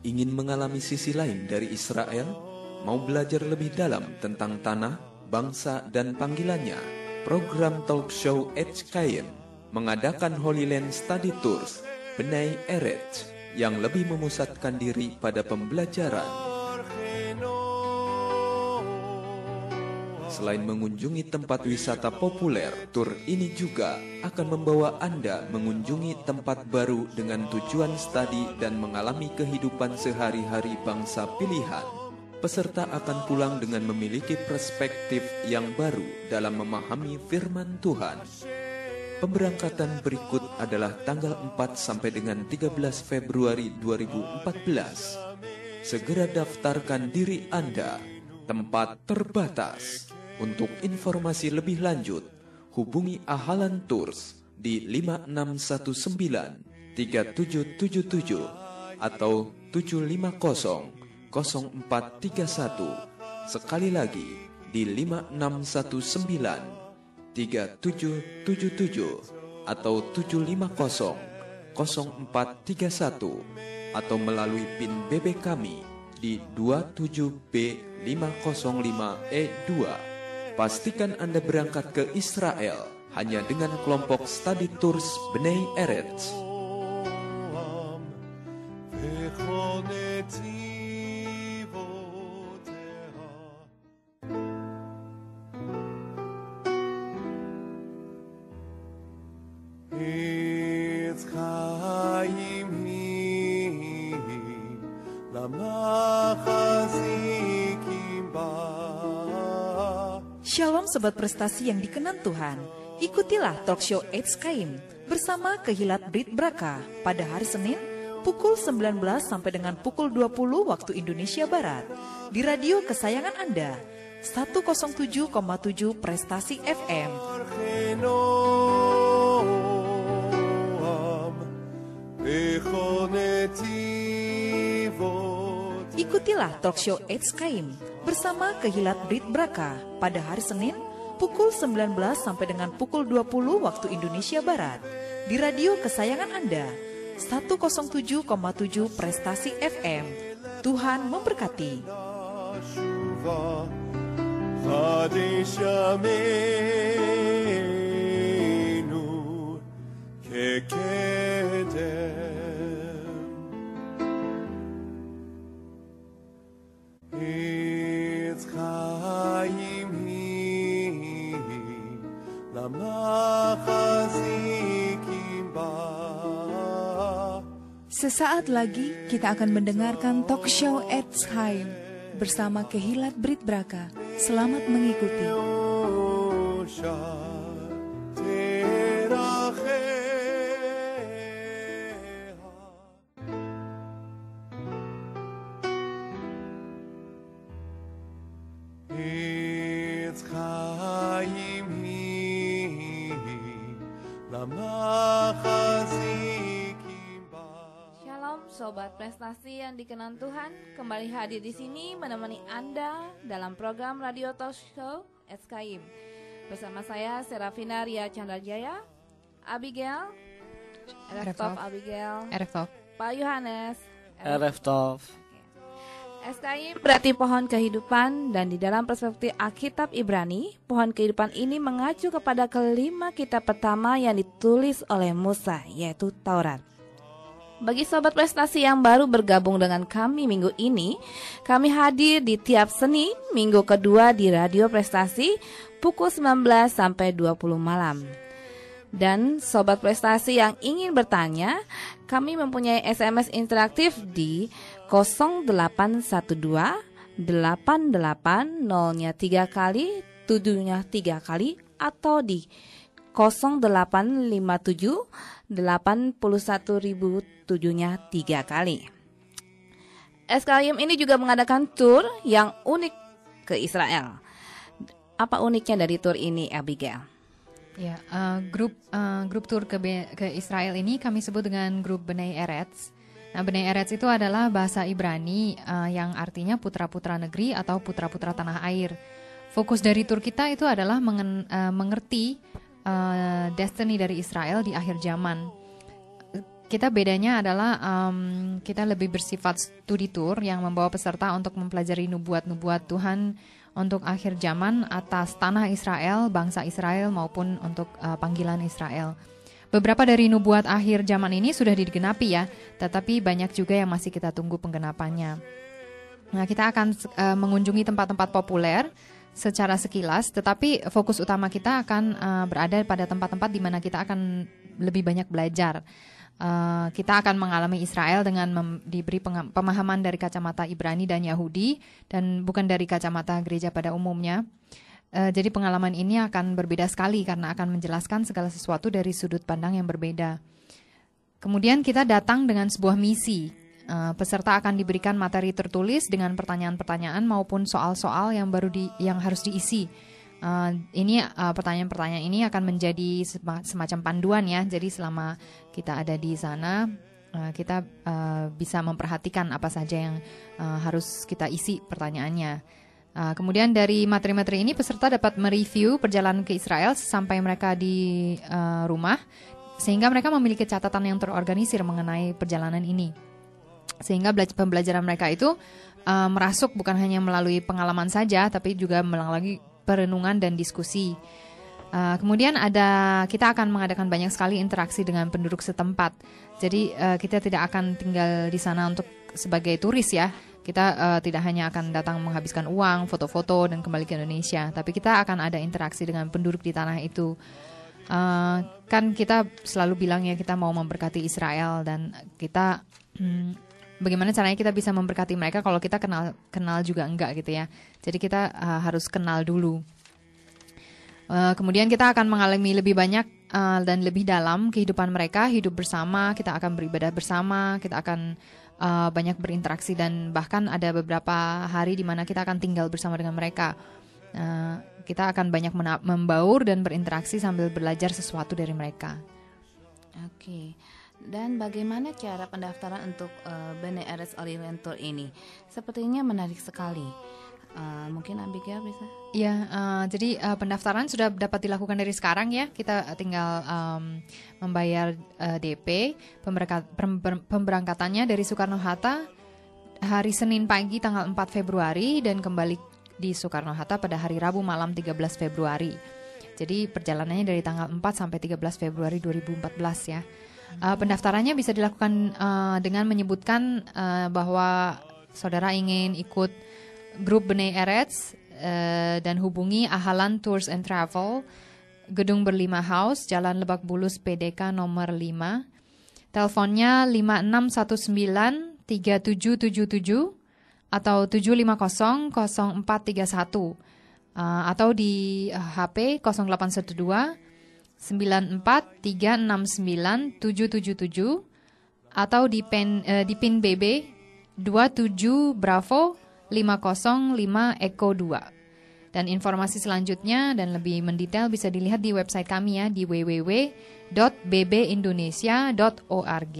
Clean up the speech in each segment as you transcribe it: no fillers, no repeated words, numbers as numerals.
Ingin mengalami sisi lain dari Israel? Mau belajar lebih dalam tentang tanah, bangsa, dan panggilannya? Program talk show HKM mengadakan Holy Land Study Tours Bnei Eretz yang lebih memusatkan diri pada pembelajaran. Selain mengunjungi tempat wisata populer, tur ini juga akan membawa Anda mengunjungi tempat baru dengan tujuan studi dan mengalami kehidupan sehari-hari bangsa pilihan. Peserta akan pulang dengan memiliki perspektif yang baru dalam memahami firman Tuhan. Pemberangkatan berikut adalah tanggal 4 sampai dengan 13 Februari 2014. Segera daftarkan diri Anda. Tempat terbatas. Untuk informasi lebih lanjut, hubungi Ahalan Tours di 5619-3777 atau 750-0431. Sekali lagi di 5619-3777 atau 750-0431 atau melalui PIN BB kami di 27B505E2. Pastikan Anda berangkat ke Israel hanya dengan kelompok Study Tours Bnei Eretz. Shalom Sobat Prestasi yang dikenan Tuhan. Ikutilah talk show HKM bersama Kehilat Brit Braka pada hari Senin pukul 19 sampai dengan pukul 20 waktu Indonesia Barat di radio kesayangan Anda 107,7 Prestasi FM. Ikutilah talk show HKM bersama Kehilat Brit Braka pada hari Senin pukul 19 sampai dengan pukul 20 waktu Indonesia Barat di radio kesayangan Anda 107,7 Prestasi FM. Tuhan memberkati. Sesaat lagi kita akan mendengarkan talk show HKM bersama Kehilat Brit Braka. Selamat mengikuti. Sobat Prestasi yang dikenan Tuhan, kembali hadir di sini menemani Anda dalam program Radio Talk Show HKM. Bersama saya Serafina Ria Chandrajaya, Abigail, Ereftov Abigail, Ereftov, Pak Yohanes, Ereftov. HKM berarti pohon kehidupan, dan di dalam perspektif Alkitab Ibrani, pohon kehidupan ini mengacu kepada kelima kitab pertama yang ditulis oleh Musa, yaitu Taurat. Bagi Sobat Prestasi yang baru bergabung dengan kami minggu ini, kami hadir di tiap Senin minggu kedua di Radio Prestasi pukul 19 sampai 20 malam. Dan Sobat Prestasi yang ingin bertanya, kami mempunyai SMS interaktif di 0812 88 0-nya 3 kali, 7-nya 3 kali, atau di 0857 81.007-nya 3 kali. SKM ini juga mengadakan tur yang unik ke Israel. Apa uniknya dari tur ini, Abigail? Ya, grup tur ke Israel ini kami sebut dengan grup Bnei Eretz. Nah, Bnei Eretz itu adalah bahasa Ibrani yang artinya putra-putra negeri atau putra-putra tanah air. fokus dari tur kita itu adalah mengerti destiny dari Israel di akhir zaman. Kita bedanya adalah kita lebih bersifat studi tour yang membawa peserta untuk mempelajari nubuat-nubuat Tuhan untuk akhir zaman atas tanah Israel, bangsa Israel maupun untuk panggilan Israel. Beberapa dari nubuat akhir zaman ini sudah digenapi ya, tetapi banyak juga yang masih kita tunggu penggenapannya. Nah, kita akan mengunjungi tempat-tempat populer secara sekilas, tetapi fokus utama kita akan berada pada tempat-tempat di mana kita akan lebih banyak belajar. Kita akan mengalami Israel dengan diberi pemahaman dari kacamata Ibrani dan Yahudi dan bukan dari kacamata gereja pada umumnya. Jadi pengalaman ini akan berbeda sekali karena akan menjelaskan segala sesuatu dari sudut pandang yang berbeda. Kemudian kita datang dengan sebuah misi. Peserta akan diberikan materi tertulis dengan pertanyaan-pertanyaan maupun soal-soal yang yang harus diisi. Pertanyaan-pertanyaan ini akan menjadi semacam panduan ya. Jadi selama kita ada di sana, kita bisa memperhatikan apa saja yang harus kita isi pertanyaannya. Kemudian dari materi-materi ini peserta dapat mereview perjalanan ke Israel sampai mereka di rumah, sehingga mereka memiliki catatan yang terorganisir mengenai perjalanan ini. Sehingga pembelajaran mereka itu merasuk bukan hanya melalui pengalaman saja, tapi juga melalui perenungan dan diskusi. Kemudian kita akan mengadakan banyak sekali interaksi dengan penduduk setempat. Jadi kita tidak akan tinggal di sana untuk sebagai turis ya. Kita tidak hanya akan datang menghabiskan uang, foto-foto dan kembali ke Indonesia, tapi kita akan ada interaksi dengan penduduk di tanah itu. Kan kita selalu bilang ya kita mau memberkati Israel dan kita bagaimana caranya kita bisa memberkati mereka kalau kita kenal juga enggak gitu ya. Jadi kita harus kenal dulu. Kemudian kita akan mengalami lebih banyak dan lebih dalam kehidupan mereka, hidup bersama, kita akan beribadah bersama, kita akan banyak berinteraksi dan bahkan ada beberapa hari di mana kita akan tinggal bersama dengan mereka. Kita akan banyak membaur dan berinteraksi sambil belajar sesuatu dari mereka. Oke. Dan bagaimana cara pendaftaran untuk Bene Eretz Orient Tour ini? Sepertinya menarik sekali. Mungkin Abigail bisa? Ya, jadi pendaftaran sudah dapat dilakukan dari sekarang ya. Kita tinggal membayar DP. Pemberangkatannya dari Soekarno-Hatta hari Senin pagi tanggal 4 Februari dan kembali di Soekarno-Hatta pada hari Rabu malam 13 Februari. Jadi perjalanannya dari tanggal 4 sampai 13 Februari 2014 ya. Pendaftarannya bisa dilakukan dengan menyebutkan bahwa saudara ingin ikut grup Bene Eretz dan hubungi Ahalan Tours and Travel, Gedung Berlima House, Jalan Lebak Bulus PDK nomor 5. Teleponnya 56193777 atau 7500431 atau di HP 0812 943697777 atau di PIN BB 27 Bravo 505 Eko 2. Dan informasi selanjutnya dan lebih mendetail bisa dilihat di website kami ya di www.bbindonesia.org.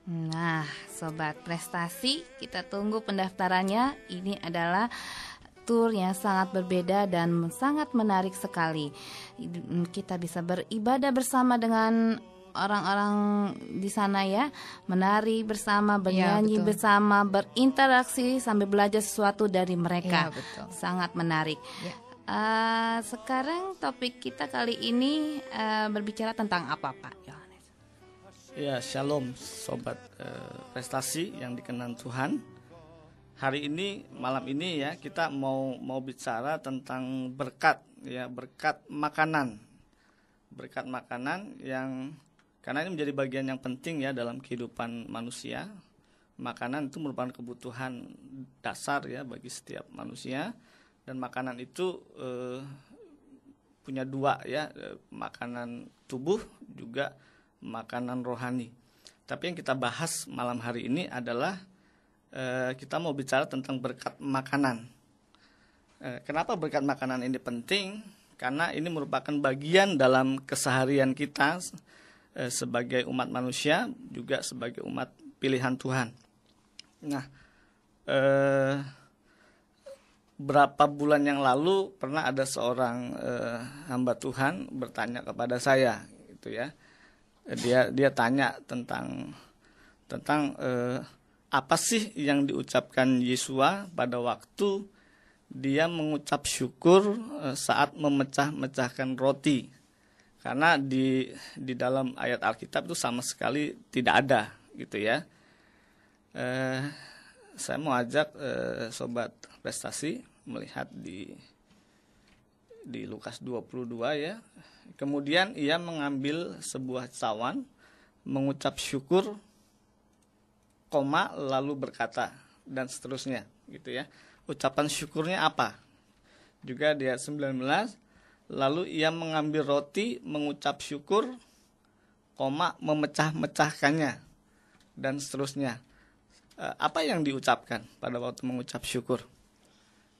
Nah, sobat prestasi, kita tunggu pendaftarannya. Ini adalah tur yang sangat berbeda dan sangat menarik sekali. Kita bisa beribadah bersama dengan orang-orang di sana ya, menari bersama, bernyanyi bersama, berinteraksi sambil belajar sesuatu dari mereka. Ya, betul. Sangat menarik. Ya. Sekarang topik kita kali ini berbicara tentang apa, Pak Yohanes? Ya, shalom sobat prestasi yang dikenan Tuhan. Hari ini, malam ini ya, kita mau bicara tentang berkat ya, berkat makanan. Berkat makanan yang karena ini menjadi bagian yang penting ya dalam kehidupan manusia. Makanan itu merupakan kebutuhan dasar ya bagi setiap manusia, dan makanan itu punya dua ya, makanan tubuh juga makanan rohani. Tapi yang kita bahas malam hari ini adalah kita mau bicara tentang berkat makanan. Kenapa berkat makanan ini penting? Karena ini merupakan bagian dalam keseharian kita sebagai umat manusia, juga sebagai umat pilihan Tuhan. Nah, berapa bulan yang lalu pernah ada seorang hamba Tuhan bertanya kepada saya, gitu ya. Dia tanya tentang apa sih yang diucapkan Yesua pada waktu dia mengucap syukur saat memecah-mecahkan roti. Karena di dalam ayat Alkitab itu sama sekali tidak ada, gitu ya. Saya mau ajak sobat prestasi melihat di Lukas 22 ya. Kemudian ia mengambil sebuah cawan, mengucap syukur, lalu berkata, dan seterusnya, gitu ya. Ucapan syukurnya apa? Juga di ayat 19, lalu ia mengambil roti, mengucap syukur, memecah-mecahkannya, dan seterusnya. Apa yang diucapkan pada waktu mengucap syukur?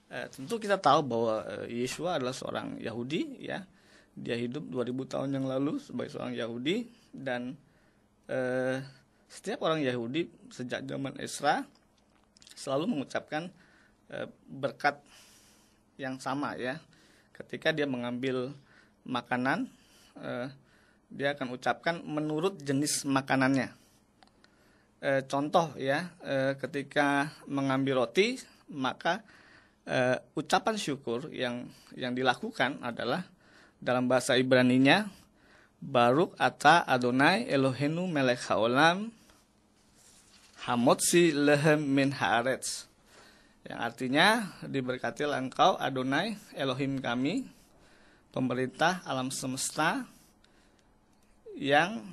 Tentu kita tahu bahwa Yesua adalah seorang Yahudi, ya. Dia hidup 2000 tahun yang lalu sebagai seorang Yahudi, dan setiap orang Yahudi sejak zaman Esra selalu mengucapkan berkat yang sama, ya. Ketika dia mengambil makanan, dia akan ucapkan menurut jenis makanannya. Contoh ya, ketika mengambil roti, maka ucapan syukur yang dilakukan adalah dalam bahasa Ibraninya, Baruch ata Adonai Eloheinu melech haolam hamotzi lehem min haaretz. Yang artinya, diberkatilah engkau Adonai Elohim kami, pemerintah alam semesta, yang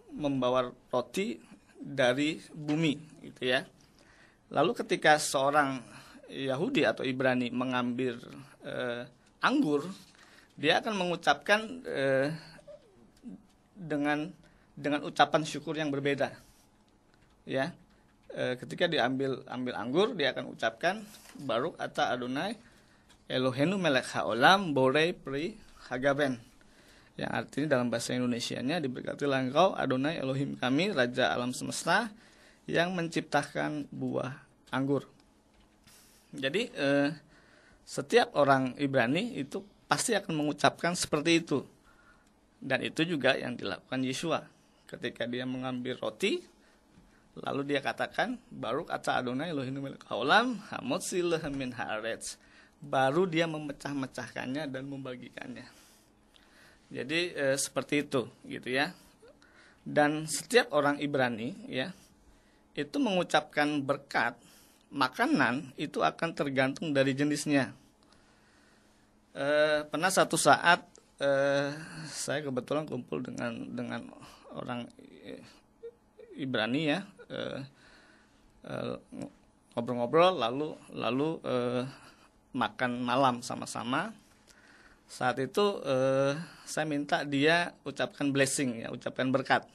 membawa roti dari bumi, gitu ya. Lalu ketika seorang Yahudi atau Ibrani mengambil anggur, dia akan mengucapkan dengan ucapan syukur yang berbeda, ya. Ketika diambil anggur, dia akan ucapkan Baruch ata Adonai Eloheinu melech haolam borei pri hagaben. Yang artinya dalam bahasa Indonesianya, diberkatilah engkau Adonai Elohim kami, Raja alam semesta, yang menciptakan buah anggur. Jadi setiap orang Ibrani itu pasti akan mengucapkan seperti itu. Dan itu juga yang dilakukan Yesua. Ketika dia mengambil roti, lalu dia katakan, Baruch ata Adonai Eloheinu melech haolam hamotzi lehem min haaretz. Baru dia memecah-mecahkannya dan membagikannya. Jadi seperti itu, gitu ya. Dan setiap orang Ibrani, ya, itu mengucapkan berkat makanan itu akan tergantung dari jenisnya. Pernah satu saat saya kebetulan kumpul dengan orang Ibrani, ya, ngobrol-ngobrol, lalu makan malam sama-sama. Saat itu saya minta dia ucapkan blessing, ya, ucapkan berkat.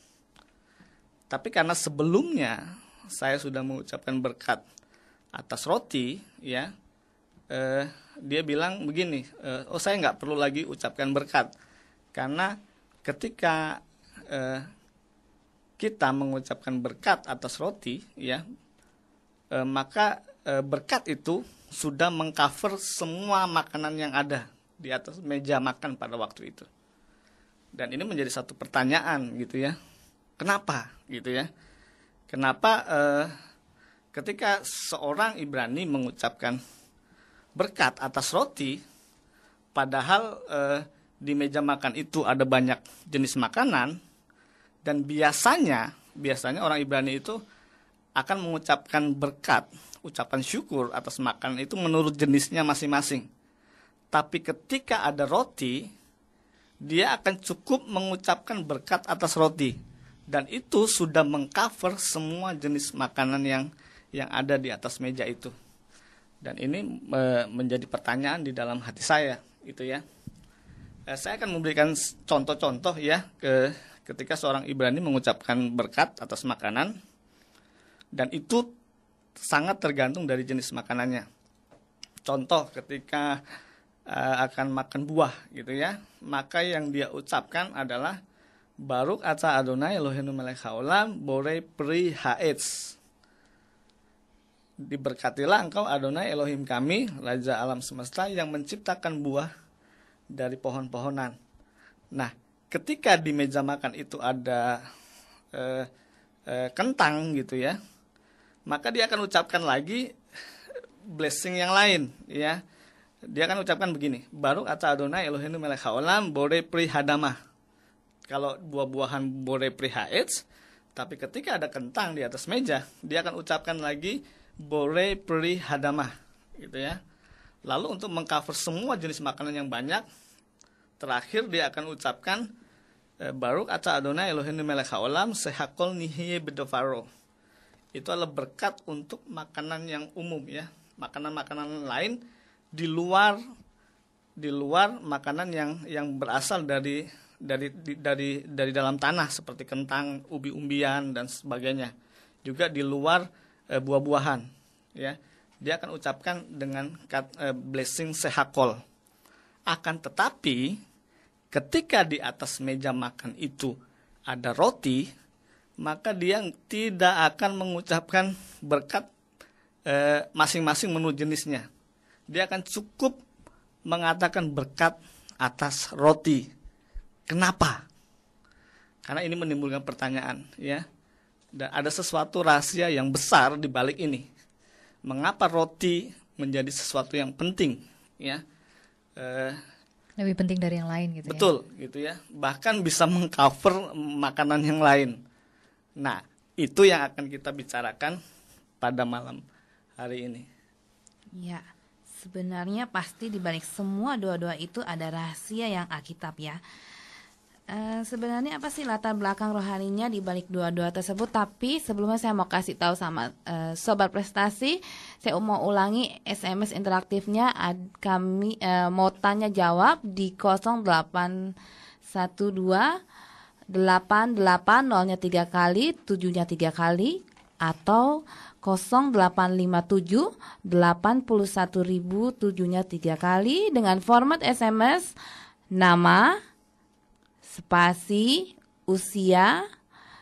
Tapi karena sebelumnya saya sudah mengucapkan berkat atas roti, ya, dia bilang begini, saya nggak perlu lagi ucapkan berkat, karena ketika kita mengucapkan berkat atas roti, ya, maka berkat itu sudah mengcover semua makanan yang ada di atas meja makan pada waktu itu. Dan ini menjadi satu pertanyaan, gitu ya. Kenapa, gitu ya? Kenapa ketika seorang Ibrani mengucapkan berkat atas roti, padahal di meja makan itu ada banyak jenis makanan, dan biasanya orang Ibrani itu akan mengucapkan berkat, ucapan syukur atas makanan itu menurut jenisnya masing-masing. Tapi ketika ada roti, dia akan cukup mengucapkan berkat atas roti. Dan itu sudah mengcover semua jenis makanan yang ada di atas meja itu. Dan ini menjadi pertanyaan di dalam hati saya, gitu ya. Saya akan memberikan contoh-contoh, ya, ketika seorang Ibrani mengucapkan berkat atas makanan, dan itu sangat tergantung dari jenis makanannya. Contoh, ketika akan makan buah, gitu ya, maka yang dia ucapkan adalah Baruch ata Adonai Eloheinu melech haolam borei pri haetz. Diberkatilah engkau Adonai Elohim kami, Raja alam semesta yang menciptakan buah dari pohon-pohonan. Nah, ketika di meja makan itu ada kentang gitu ya, maka dia akan ucapkan lagi blessing yang lain ya. Dia akan ucapkan begini, Baruk ata Adonai Elohim melech haolam borei pri hadamah. Kalau buah-buahan borei pri haetz, tapi ketika ada kentang di atas meja, dia akan ucapkan lagi borei pri hadamah gitu ya. Lalu untuk mengcover semua jenis makanan yang banyak, terakhir dia akan ucapkan Baruk ata Adonai Elohim melech haolam sehakol nihye bedovaro. Itu adalah berkat untuk makanan yang umum ya. Makanan-makanan lain di luar makanan yang berasal dari dalam tanah seperti kentang, ubi-umbian dan sebagainya. Juga di luar buah-buahan ya. Dia akan ucapkan dengan blessing sehakol. Akan tetapi ketika di atas meja makan itu ada roti, maka dia tidak akan mengucapkan berkat masing-masing menu jenisnya. Dia akan cukup mengatakan berkat atas roti. Kenapa? Karena ini menimbulkan pertanyaan ya. Dan ada sesuatu rahasia yang besar di balik ini. Mengapa roti menjadi sesuatu yang penting ya? Lebih penting dari yang lain gitu. Betul ya? Gitu ya. Bahkan bisa mengcover makanan yang lain. Nah, itu yang akan kita bicarakan pada malam hari ini. Ya, sebenarnya pasti di balik semua doa-doa itu ada rahasia yang Alkitab ya. Sebenarnya apa sih latar belakang rohaninya di balik doa-doa tersebut? Tapi sebelumnya saya mau kasih tahu sama Sobat Prestasi, saya mau ulangi SMS interaktifnya. Kami mau tanya jawab di 0812 88 0-nya 3 kali, 7-nya 3 kali, atau 0857 81.000 7-nya 3 kali dengan format SMS nama, spasi, usia,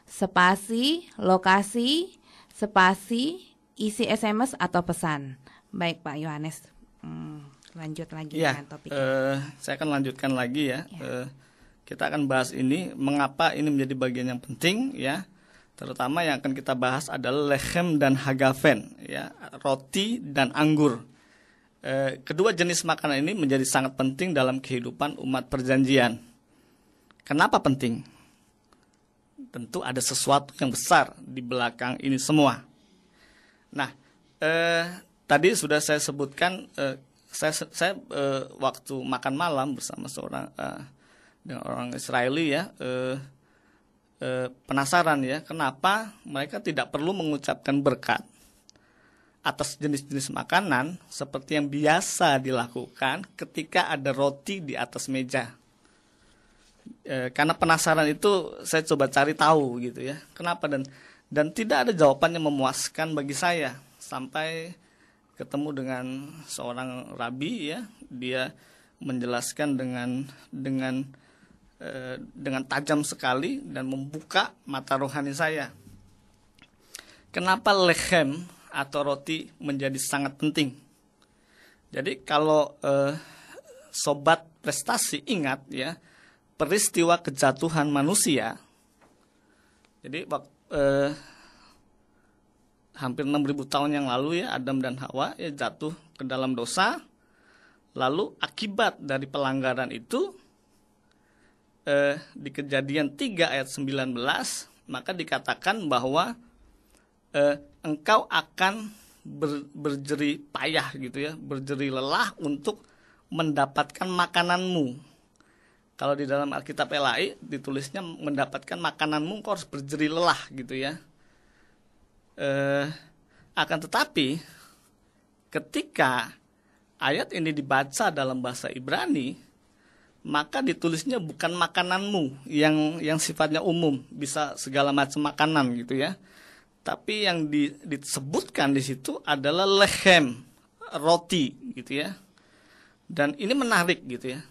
spasi, lokasi, spasi, isi SMS atau pesan. Baik Pak Yohanes, lanjut lagi ya, dengan topiknya. Saya akan lanjutkan lagi ya. Kita akan bahas ini, mengapa ini menjadi bagian yang penting ya. Terutama yang akan kita bahas adalah lechem dan hagafen ya, roti dan anggur. Kedua jenis makanan ini menjadi sangat penting dalam kehidupan umat perjanjian. Kenapa penting? Tentu ada sesuatu yang besar di belakang ini semua. Nah, tadi sudah saya sebutkan, saya waktu makan malam bersama dengan orang Israeli ya, penasaran ya, kenapa mereka tidak perlu mengucapkan berkat atas jenis-jenis makanan seperti yang biasa dilakukan ketika ada roti di atas meja. Karena penasaran itu saya coba cari tahu gitu ya, kenapa, dan tidak ada jawaban yang memuaskan bagi saya sampai ketemu dengan seorang rabi ya. Dia menjelaskan dengan tajam sekali dan membuka mata rohani saya. Kenapa lechem atau roti menjadi sangat penting? Jadi kalau Sobat Prestasi ingat ya, peristiwa kejatuhan manusia. Jadi hampir 6.000 tahun yang lalu ya, Adam dan Hawa ya jatuh ke dalam dosa. Lalu akibat dari pelanggaran itu, di Kejadian 3 ayat 19, maka dikatakan bahwa engkau akan berjeri payah gitu ya, berjeri lelah untuk mendapatkan makananmu. Kalau di dalam Alkitab LAI ditulisnya mendapatkan makananmu, engkau harus berjeri lelah gitu ya. Akan tetapi ketika ayat ini dibaca dalam bahasa Ibrani, maka ditulisnya bukan makananmu yang sifatnya umum, bisa segala macam makanan gitu ya. Tapi yang disebutkan di situ adalah lechem, roti gitu ya. Dan ini menarik gitu ya.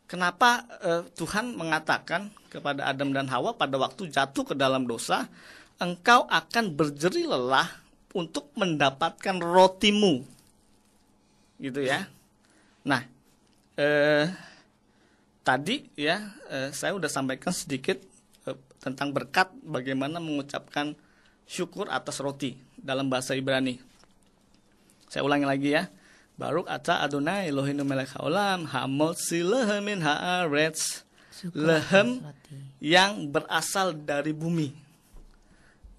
Kenapa Tuhan mengatakan kepada Adam dan Hawa pada waktu jatuh ke dalam dosa, engkau akan berjeri lelah untuk mendapatkan rotimu, gitu ya. Nah, tadi ya saya udah sampaikan sedikit tentang berkat, bagaimana mengucapkan syukur atas roti dalam bahasa Ibrani. Saya ulangi lagi ya. Baruk ata Adonai Eloheinu melech haolam hamotzi lehem min haaretz, lehem yang berasal dari bumi.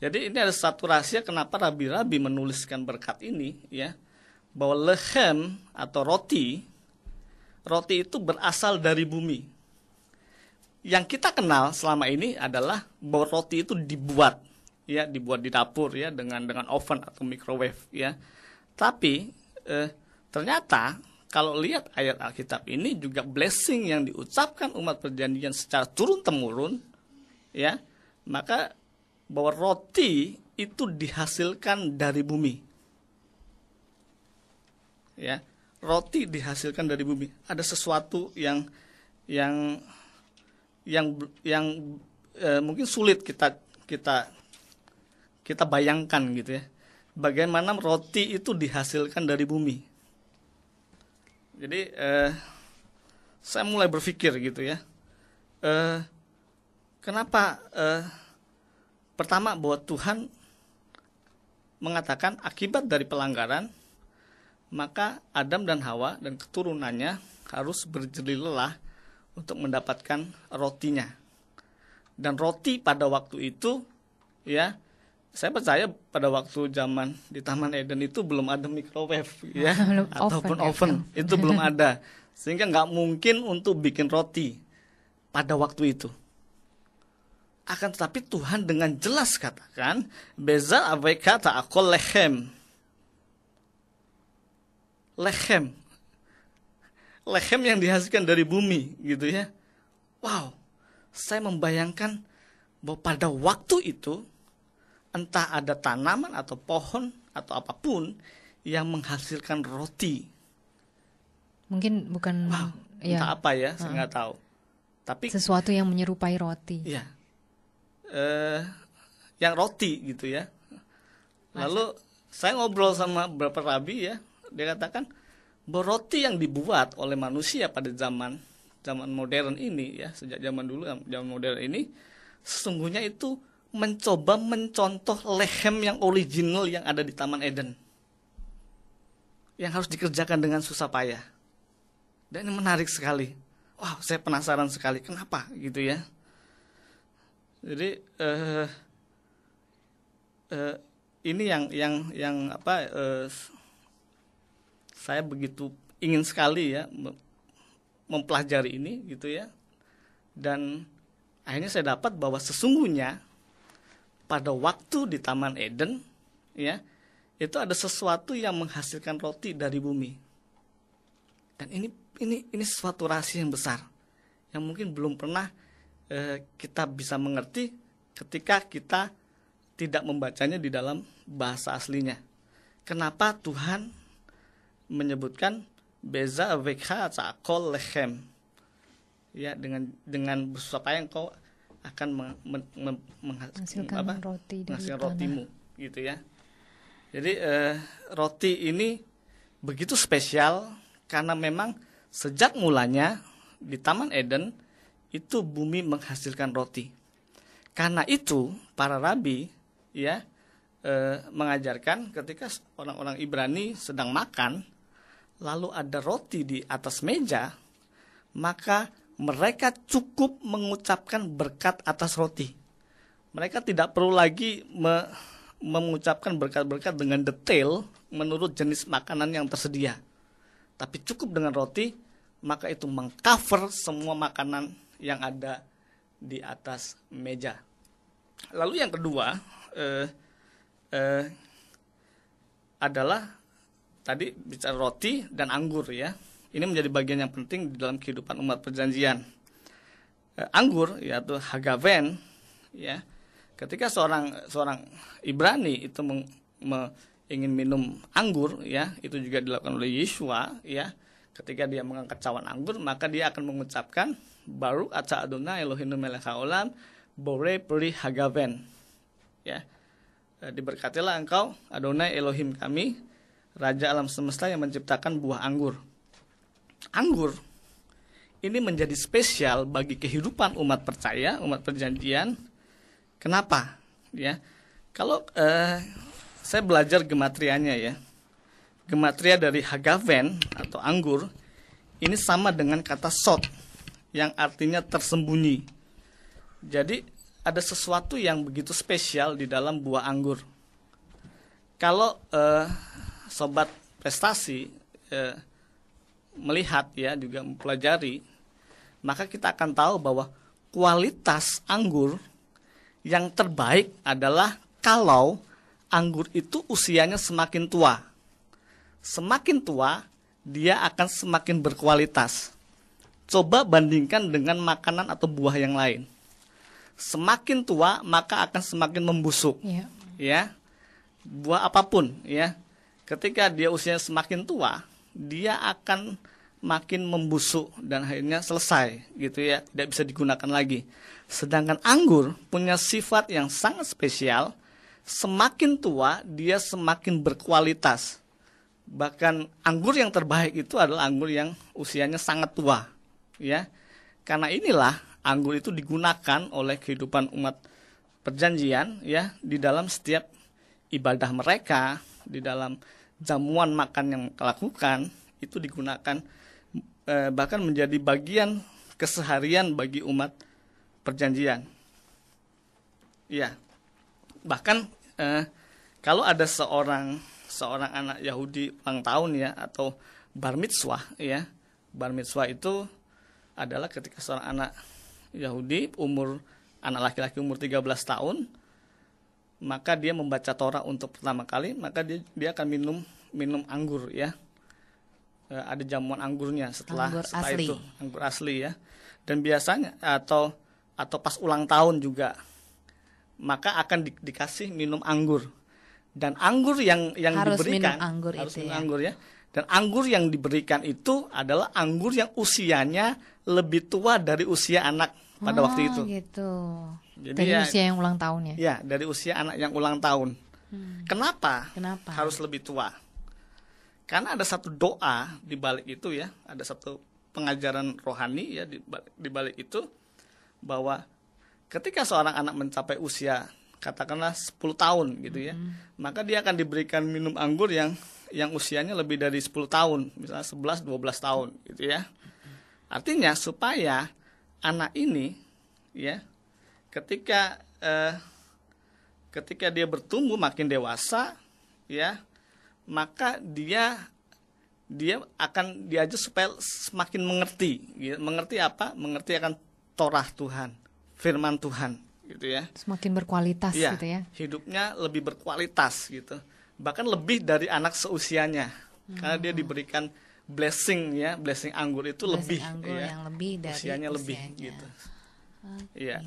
Jadi ini ada satu rahasia kenapa rabi-rabi menuliskan berkat ini ya, bahwa lehem atau roti itu berasal dari bumi. Yang kita kenal selama ini adalah bahwa roti itu dibuat di dapur ya, dengan oven atau microwave ya. Tapi ternyata kalau lihat ayat Alkitab ini juga blessing yang diucapkan umat perjanjian secara turun-temurun ya, maka bahwa roti itu dihasilkan dari bumi. Ya, roti dihasilkan dari bumi. Ada sesuatu yang mungkin sulit kita bayangkan gitu ya. Bagaimana roti itu dihasilkan dari bumi. Jadi saya mulai berpikir gitu ya. Kenapa pertama bahwa Tuhan mengatakan akibat dari pelanggaran maka Adam dan Hawa dan keturunannya harus berjerih lelah untuk mendapatkan rotinya. Dan roti pada waktu itu ya, saya percaya pada waktu zaman di Taman Eden itu belum ada microwave ya, ataupun oven. Itu belum ada. Sehingga nggak mungkin untuk bikin roti pada waktu itu. Akan tetapi Tuhan dengan jelas katakan, Beza aveka ta'akol lechem. Lechem yang dihasilkan dari bumi gitu ya. Wow, saya membayangkan bahwa pada waktu itu entah ada tanaman atau pohon atau apapun yang menghasilkan roti. Mungkin bukan entah apa ya, saya nggak tahu. Tapi sesuatu yang menyerupai roti. Iya. Yang roti gitu ya. Lalu saya ngobrol sama beberapa rabi ya, dia katakan bahwa roti yang dibuat oleh manusia pada zaman modern ini ya, sejak zaman dulu, zaman modern ini, sesungguhnya itu mencoba mencontoh lechem yang original yang ada di Taman Eden, yang harus dikerjakan dengan susah payah. Dan ini menarik sekali. Wow, saya penasaran sekali kenapa gitu ya. Jadi ini yang apa? Saya begitu ingin sekali ya mempelajari ini gitu ya. Dan akhirnya saya dapat bahwa sesungguhnya pada waktu di Taman Eden ya, itu ada sesuatu yang menghasilkan roti dari bumi. Dan ini suatu rahasia yang besar yang mungkin belum pernah kita bisa mengerti ketika kita tidak membacanya di dalam bahasa aslinya. Kenapa Tuhan menyebutkan Beza aveka ta'akol lechem, ya, dengan bersusah payah engkau akan menghasilkan rotimu gitu ya. Jadi roti ini begitu spesial karena memang sejak mulanya di Taman Eden itu bumi menghasilkan roti. Karena itu para rabi ya mengajarkan ketika orang-orang Ibrani sedang makan lalu ada roti di atas meja, maka mereka cukup mengucapkan berkat atas roti. Mereka tidak perlu lagi mengucapkan berkat-berkat dengan detail menurut jenis makanan yang tersedia. Tapi cukup dengan roti, maka itu mengcover semua makanan yang ada di atas meja. Lalu yang kedua adalah tadi bicara roti dan anggur ya. Ini menjadi bagian yang penting di dalam kehidupan umat perjanjian. Anggur yaitu hagaven ya. Ketika seorang Ibrani itu ingin minum anggur ya, itu juga dilakukan oleh Yeshua ya. Ketika dia mengangkat cawan anggur, maka dia akan mengucapkan Baruch atah Adonai Eloheinu melech haolam borei peri hagaven. Ya. Diberkatilah engkau Adonai Elohim kami, Raja alam semesta yang menciptakan buah anggur. Anggur ini menjadi spesial bagi kehidupan umat percaya, umat perjanjian. Kenapa? Ya, kalau saya belajar gematrianya ya, gematria dari hagaven atau anggur ini sama dengan kata sod yang artinya tersembunyi. Jadi ada sesuatu yang begitu spesial di dalam buah anggur. Kalau sobat prestasi melihat ya, juga mempelajari, maka kita akan tahu bahwa kualitas anggur yang terbaik adalah kalau anggur itu usianya semakin tua. Semakin tua, dia akan semakin berkualitas. Coba bandingkan dengan makanan atau buah yang lain. Semakin tua, maka akan semakin membusuk. Ya, buah apapun, ya. Ketika dia usianya semakin tua, dia akan makin membusuk dan akhirnya selesai, gitu ya, tidak bisa digunakan lagi. Sedangkan anggur punya sifat yang sangat spesial. Semakin tua, dia semakin berkualitas. Bahkan anggur yang terbaik itu adalah anggur yang usianya sangat tua, ya. Karena inilah anggur itu digunakan oleh kehidupan umat perjanjian, ya, di dalam setiap ibadah mereka, di dalam jamuan makan yang lakukan, itu digunakan bahkan menjadi bagian keseharian bagi umat perjanjian. Ya, bahkan kalau ada seorang anak Yahudi ulang tahun ya, atau bar mitzvah ya, bar mitzvah itu adalah ketika seorang anak Yahudi anak laki-laki umur 13 tahun, maka dia membaca Torah untuk pertama kali, maka dia akan minum anggur ya. Ada jamuan anggurnya setelah itu, anggur asli ya. Dan biasanya atau pas ulang tahun juga, maka akan dikasih minum anggur. Dan anggur yang harus diberikan minum anggur harus itu minum ya. anggur ya. Dan anggur yang diberikan itu adalah anggur yang usianya lebih tua dari usia anak pada waktu itu. Gitu. Jadi Dari ya, usia yang ulang tahun ya? Ya, dari usia anak yang ulang tahun. Kenapa? Kenapa? Harus lebih tua? Karena ada satu doa di balik itu ya, ada satu pengajaran rohani ya di balik itu, bahwa ketika seorang anak mencapai usia katakanlah 10 tahun gitu ya, maka dia akan diberikan minum anggur yang usianya lebih dari 10 tahun, misalnya 11-12 tahun gitu ya. Artinya supaya anak ini ya, ketika dia bertumbuh makin dewasa ya, maka dia akan diajar supaya semakin mengerti, gitu. Mengerti apa? Mengerti akan Torah Tuhan, firman Tuhan, gitu ya. Semakin berkualitas Ya, gitu ya. hidupnya lebih berkualitas gitu. Bahkan lebih dari anak seusianya. Karena dia diberikan blessing ya, blessing anggur itu Blessing lebih anggur ya. yang lebih dari usianya lebih usianya. gitu. Iya.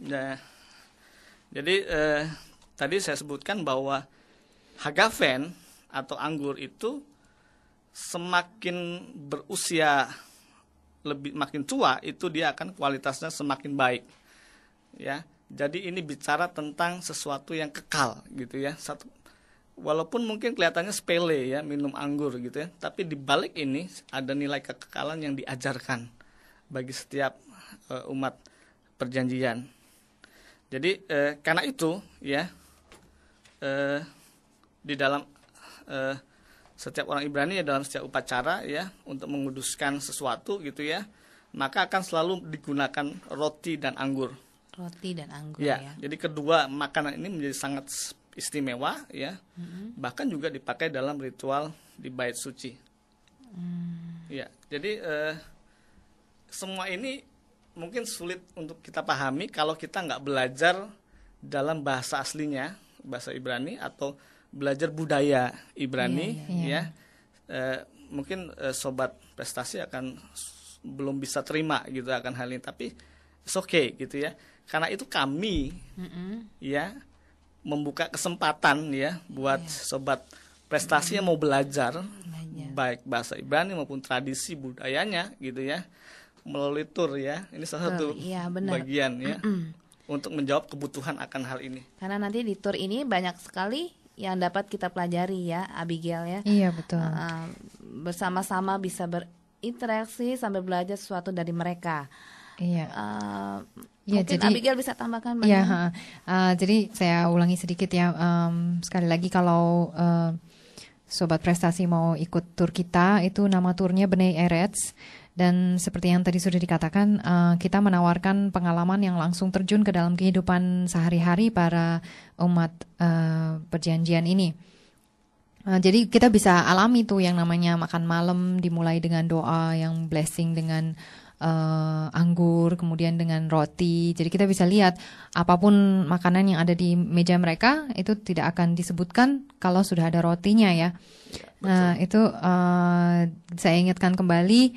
Nah, jadi tadi saya sebutkan bahwa hagaven atau anggur itu semakin berusia makin tua, itu dia akan kualitasnya semakin baik. Ya. Jadi ini bicara tentang sesuatu yang kekal gitu ya. Walaupun mungkin kelihatannya sepele ya, minum anggur gitu ya, tapi di balik ini ada nilai kekekalan yang diajarkan bagi setiap umat perjanjian. Jadi karena itu ya, di dalam setiap orang Ibrani ya, dalam setiap upacara ya, untuk menguduskan sesuatu gitu ya, maka akan selalu digunakan roti dan anggur. Roti dan anggur Ya, ya. jadi kedua makanan ini menjadi sangat istimewa ya. Bahkan juga dipakai dalam ritual di bait suci. Ya, jadi semua ini mungkin sulit untuk kita pahami kalau kita nggak belajar dalam bahasa aslinya, bahasa Ibrani, atau belajar budaya Ibrani ya. Mungkin sobat prestasi akan belum bisa terima gitu akan hal ini, tapi it's okay gitu ya. Karena itu kami ya membuka kesempatan ya buat sobat prestasi yang mau belajar baik bahasa Ibrani maupun tradisi budayanya gitu ya, melalui tur ya. Ini salah satu bagian ya. untuk menjawab kebutuhan akan hal ini. Karena nanti di tour ini banyak sekali yang dapat kita pelajari ya, Abigail ya. Iya, betul. Bersama-sama bisa berinteraksi sambil belajar sesuatu dari mereka. Iya. Mungkin jadi, Abigail bisa tambahkan banyak. Iya, jadi saya ulangi sedikit ya. Sekali lagi kalau Sobat Prestasi mau ikut tur kita, itu nama turnya Bnei Eretz. Dan seperti yang tadi sudah dikatakan, kita menawarkan pengalaman yang langsung terjun ke dalam kehidupan sehari-hari para umat perjanjian ini. Jadi kita bisa alami tuh yang namanya makan malam, dimulai dengan doa yang blessing dengan anggur, kemudian dengan roti. Jadi kita bisa lihat apapun makanan yang ada di meja mereka itu tidak akan disebutkan kalau sudah ada rotinya ya. Nah itu saya ingatkan kembali,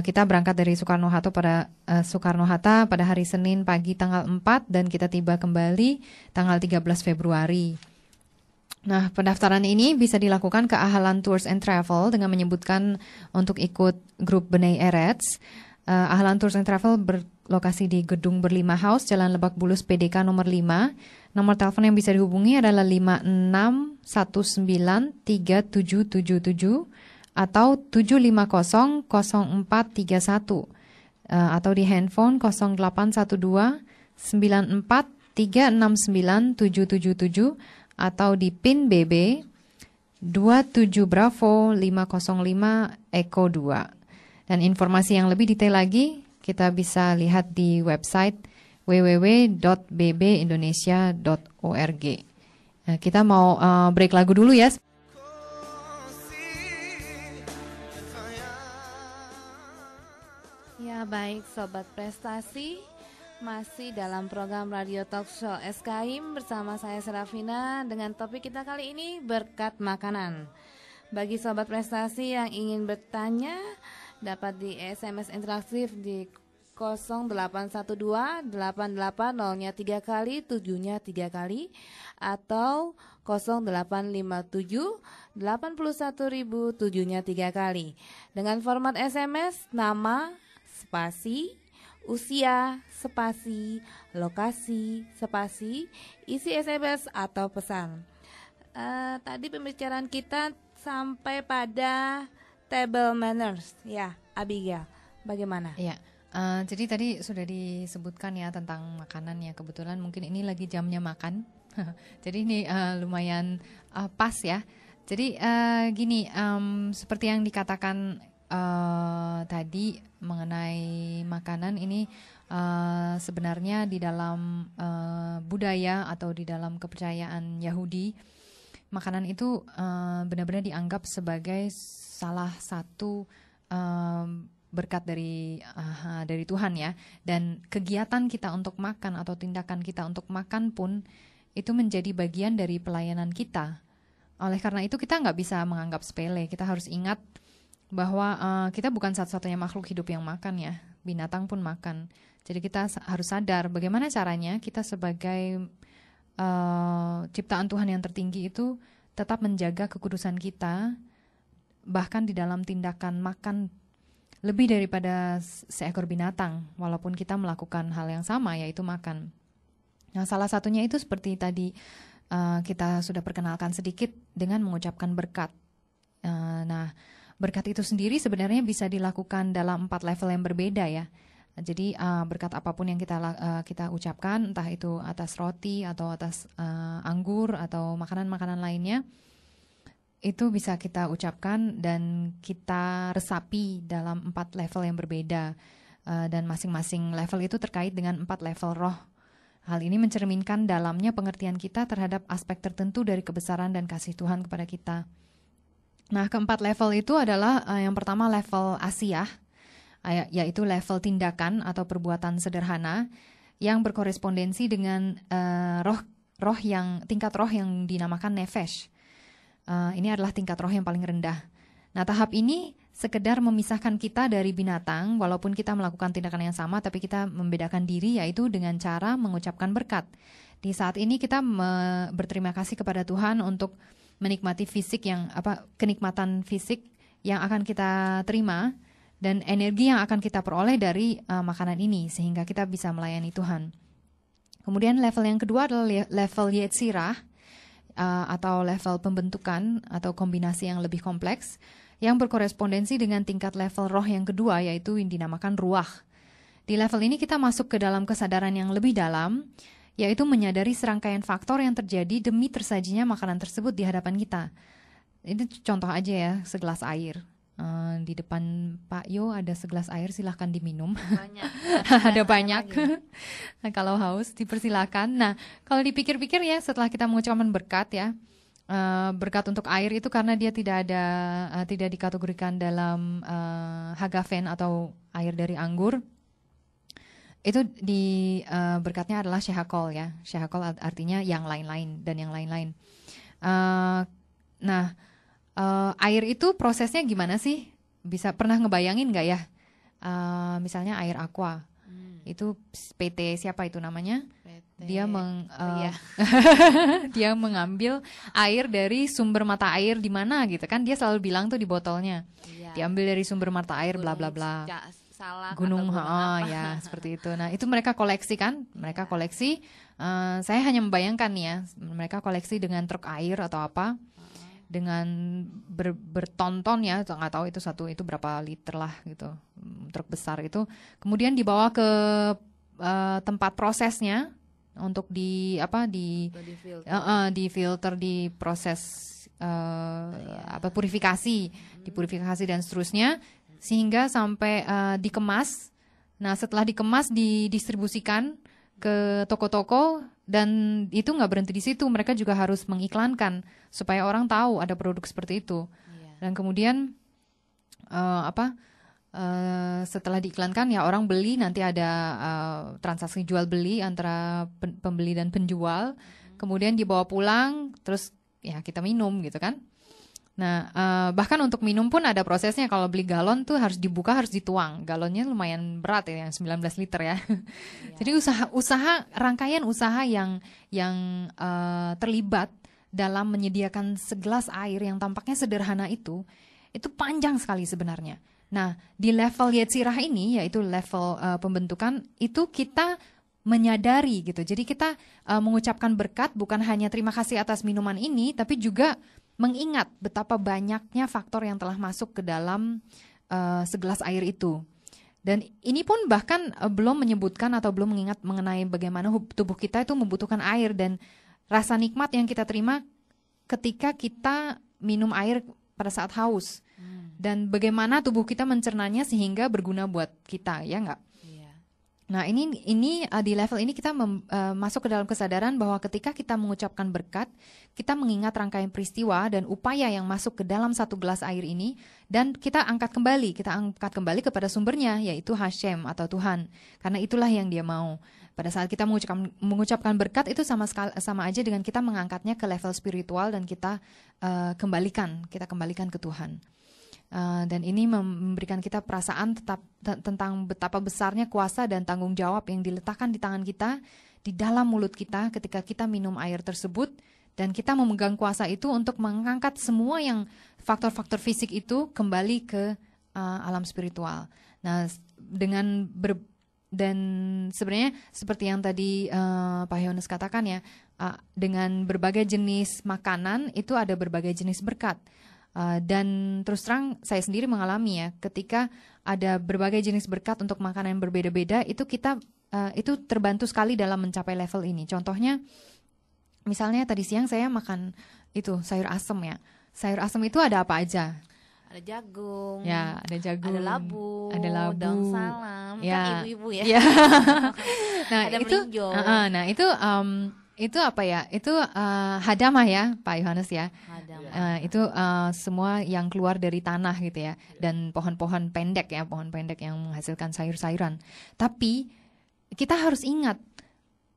kita berangkat dari Soekarno-Hatta pada hari Senin pagi tanggal 4 dan kita tiba kembali tanggal 13 Februari. Nah, pendaftaran ini bisa dilakukan ke Ahlan Tours and Travel dengan menyebutkan untuk ikut grup Bnei Eretz. Ahlan Tours and Travel berlokasi di Gedung Berlima House, Jalan Lebak Bulus PDK nomor 5. Nomor telepon yang bisa dihubungi adalah 56193777 atau 7500431 atau di handphone 0812 94369777 atau di PIN BB 27 Bravo 505 Eko 2. Dan informasi yang lebih detail lagi kita bisa lihat di website www.bbindonesia.org. Nah, kita mau break lagu dulu ya. Ya baik Sobat Prestasi, masih dalam program Radio Talk Show SKIM bersama saya Serafina dengan topik kita kali ini berkat makanan. Bagi Sobat Prestasi yang ingin bertanya dapat di SMS interaktif di 0812 880-nya 3 kali 7-nya 3 kali atau 0857 81.000 7-nya 3 kali. Dengan format SMS nama, spasi, usia, spasi, lokasi, spasi, isi SMS atau pesan. Tadi pembicaraan kita sampai pada table manners, ya, Abigail. Bagaimana? Iya. Jadi tadi sudah disebutkan ya tentang makanan ya. Kebetulan mungkin ini lagi jamnya makan. Jadi ini lumayan pas ya. Jadi gini, seperti yang dikatakan tadi mengenai makanan ini sebenarnya di dalam budaya atau di dalam kepercayaan Yahudi, makanan itu benar-benar dianggap sebagai salah satu berkat dari Tuhan ya. Dan kegiatan kita untuk makan atau tindakan kita untuk makan pun itu menjadi bagian dari pelayanan kita. Oleh karena itu kita nggak bisa menganggap sepele. Kita harus ingat bahwa kita bukan satu-satunya makhluk hidup yang makan ya. Binatang pun makan. Jadi kita harus sadar bagaimana caranya kita sebagai ciptaan Tuhan yang tertinggi itu tetap menjaga kekudusan kita, bahkan di dalam tindakan makan lebih daripada seekor binatang, walaupun kita melakukan hal yang sama, yaitu makan. Nah, salah satunya itu seperti tadi kita sudah perkenalkan sedikit dengan mengucapkan berkat. Nah, berkat itu sendiri sebenarnya bisa dilakukan dalam 4 level yang berbeda ya. Jadi berkat apapun yang kita ucapkan, entah itu atas roti atau atas anggur atau makanan-makanan lainnya, itu bisa kita ucapkan dan kita resapi dalam 4 level yang berbeda. Dan masing-masing level itu terkait dengan 4 level roh. Hal ini mencerminkan dalamnya pengertian kita terhadap aspek tertentu dari kebesaran dan kasih Tuhan kepada kita. Nah, keempat level itu adalah yang pertama level asiyah, yaitu level tindakan atau perbuatan sederhana yang berkorespondensi dengan tingkat roh yang dinamakan nefesh. Ini adalah tingkat roh yang paling rendah. Nah, tahap ini sekedar memisahkan kita dari binatang, walaupun kita melakukan tindakan yang sama, tapi kita membedakan diri, yaitu dengan cara mengucapkan berkat. Di saat ini kita berterima kasih kepada Tuhan untuk menikmati kenikmatan fisik yang akan kita terima dan energi yang akan kita peroleh dari makanan ini, sehingga kita bisa melayani Tuhan. Kemudian level yang kedua adalah level Yetzirah, atau level pembentukan atau kombinasi yang lebih kompleks, yang berkorespondensi dengan tingkat level roh yang kedua, yaitu yang dinamakan ruah. Di level ini kita masuk ke dalam kesadaran yang lebih dalam, yaitu menyadari serangkaian faktor yang terjadi demi tersajinya makanan tersebut di hadapan kita. Ini contoh aja ya, segelas air. Di depan Pak Yo ada segelas air, silahkan diminum. Banyak. Ada banyak. Nah, kalau haus dipersilakan. Nah, kalau dipikir-pikir ya, setelah kita mengucapkan berkat ya, berkat untuk air itu karena dia tidak dikategorikan dalam hagafen atau air dari anggur. Itu berkatnya adalah shehakol ya. Shehakol artinya yang lain-lain dan yang lain-lain. Air itu prosesnya gimana sih? Bisa pernah ngebayangin nggak ya? Misalnya air aqua. Itu PT siapa itu namanya? Dia dia mengambil air dari sumber mata air di mana gitu kan? Dia selalu bilang tuh di botolnya. Iya. Diambil dari sumber mata air bla bla bla. Gunung ya seperti itu. Nah, itu mereka koleksi kan? Mereka koleksi. Saya hanya membayangkan nih ya, mereka koleksi dengan truk air atau apa. Dengan bertonton ya, nggak tahu itu berapa liter lah gitu, truk besar itu, kemudian dibawa ke tempat prosesnya untuk difilter, diproses dipurifikasi dan seterusnya sehingga sampai dikemas. Nah, setelah dikemas didistribusikan ke toko-toko, dan itu nggak berhenti di situ, mereka juga harus mengiklankan supaya orang tahu ada produk seperti itu. Dan kemudian setelah diiklankan ya orang beli, nanti ada transaksi jual beli antara pembeli dan penjual, kemudian dibawa pulang, terus ya kita minum gitu kan. Nah, bahkan untuk minum pun ada prosesnya. Kalau beli galon tuh harus dibuka, harus dituang. Galonnya lumayan berat ya, yang 19 liter ya. Jadi rangkaian usaha yang terlibat dalam menyediakan segelas air yang tampaknya sederhana itu panjang sekali sebenarnya. Nah, di level Yetzirah ini, yaitu level pembentukan, itu kita menyadari gitu. Jadi kita mengucapkan berkat bukan hanya terima kasih atas minuman ini, tapi juga mengingat betapa banyaknya faktor yang telah masuk ke dalam segelas air itu. Dan ini pun bahkan belum menyebutkan atau belum mengingat mengenai bagaimana tubuh kita itu membutuhkan air dan rasa nikmat yang kita terima ketika kita minum air pada saat haus. Dan bagaimana tubuh kita mencernanya sehingga berguna buat kita, ya enggak? Nah, ini di level ini kita masuk ke dalam kesadaran bahwa ketika kita mengucapkan berkat, kita mengingat rangkaian peristiwa dan upaya yang masuk ke dalam satu gelas air ini, dan kita angkat kembali kepada sumbernya, yaitu Hashem atau Tuhan, karena itulah yang Dia mau. Pada saat kita mengucapkan berkat itu sama aja dengan kita mengangkatnya ke level spiritual dan kita kembalikan ke Tuhan. Dan ini memberikan kita perasaan tentang betapa besarnya kuasa dan tanggung jawab yang diletakkan di tangan kita, di dalam mulut kita ketika kita minum air tersebut, dan kita memegang kuasa itu untuk mengangkat semua yang faktor-faktor fisik itu kembali ke alam spiritual. Nah, dan sebenarnya seperti yang tadi Pak Yohanes katakan ya, dengan berbagai jenis makanan itu ada berbagai jenis berkat. Dan terus terang saya sendiri mengalami ya, ketika ada berbagai jenis berkat untuk makanan yang berbeda-beda, itu kita itu terbantu sekali dalam mencapai level ini. Contohnya, misalnya tadi siang saya makan itu sayur asem ya. Sayur asem itu ada apa aja? Ada jagung. Ya, ada jagung. Ada labu. Daun salam. Ya. Kan ibu-ibu ya. Ya. Nah, ada itu itu apa ya? Itu hadamah ya, Pak Yohanes ya. Itu semua yang keluar dari tanah gitu ya, dan pohon-pohon pendek ya, pohon pendek yang menghasilkan sayur-sayuran. Tapi kita harus ingat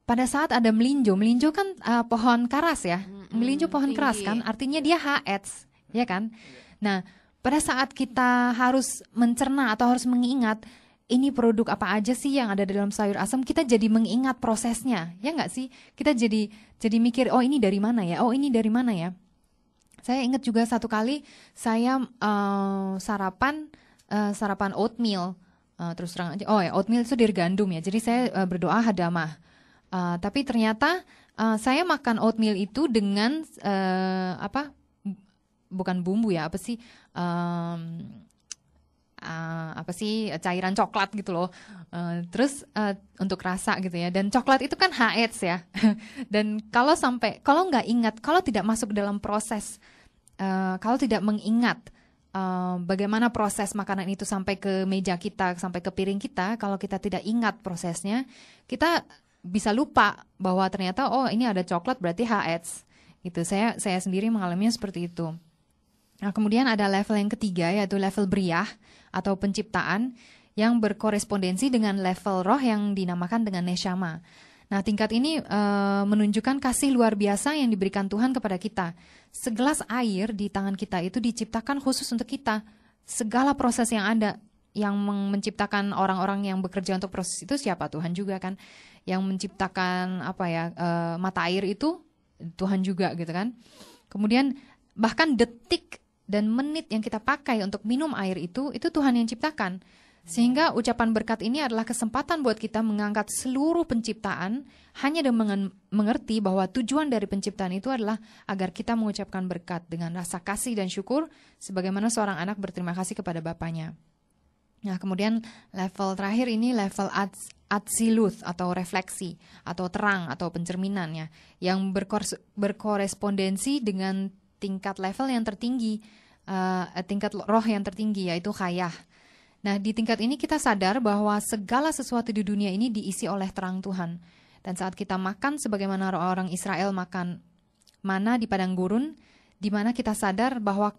pada saat ada melinjo kan pohon karas ya, melinjo pohon keras kan, artinya dia haetz, ya kan? Nah, pada saat kita harus mencerna atau harus mengingat ini produk apa aja sih yang ada dalam sayur asem, kita jadi mengingat prosesnya, ya nggak sih? Kita jadi mikir, oh ini dari mana ya? Oh ini dari mana ya? Saya ingat juga satu kali saya sarapan oatmeal, terus terang aja. Oh ya, oatmeal itu dari gandum ya. Jadi saya berdoa hadamah. Tapi ternyata saya makan oatmeal itu dengan bukan bumbu ya, apa sih cairan coklat gitu loh. Terus untuk rasa gitu ya. Dan coklat itu kan HH ya. Dan kalau nggak ingat, kalau tidak masuk dalam proses, kalau tidak mengingat bagaimana proses makanan itu sampai ke meja kita, sampai ke piring kita, kalau kita tidak ingat prosesnya, kita bisa lupa bahwa ternyata ini ada coklat berarti HH gitu. Saya sendiri mengalaminya seperti itu. Nah, kemudian ada level yang ketiga, yaitu level Briyah atau penciptaan yang berkorespondensi dengan level roh yang dinamakan dengan Neshama. Nah, tingkat ini menunjukkan kasih luar biasa yang diberikan Tuhan kepada kita. Segelas air di tangan kita itu diciptakan khusus untuk kita. Segala proses yang ada, yang menciptakan orang-orang yang bekerja untuk proses itu siapa? Tuhan juga kan. Yang menciptakan mata air itu Tuhan juga gitu kan. Kemudian bahkan detik dan menit yang kita pakai untuk minum air itu Tuhan yang ciptakan. Sehingga ucapan berkat ini adalah kesempatan buat kita mengangkat seluruh penciptaan hanya dengan mengerti bahwa tujuan dari penciptaan itu adalah agar kita mengucapkan berkat dengan rasa kasih dan syukur sebagaimana seorang anak berterima kasih kepada bapaknya. Nah, kemudian level terakhir ini level Atsiluth atau refleksi atau terang atau pencerminannya yang berkorespondensi dengan tingkat level yang tertinggi, tingkat roh yang tertinggi, yaitu Khayah. Nah, di tingkat ini kita sadar bahwa segala sesuatu di dunia ini diisi oleh terang Tuhan. Dan saat kita makan sebagaimana orang Israel makan mana di padang gurun, di mana kita sadar bahwa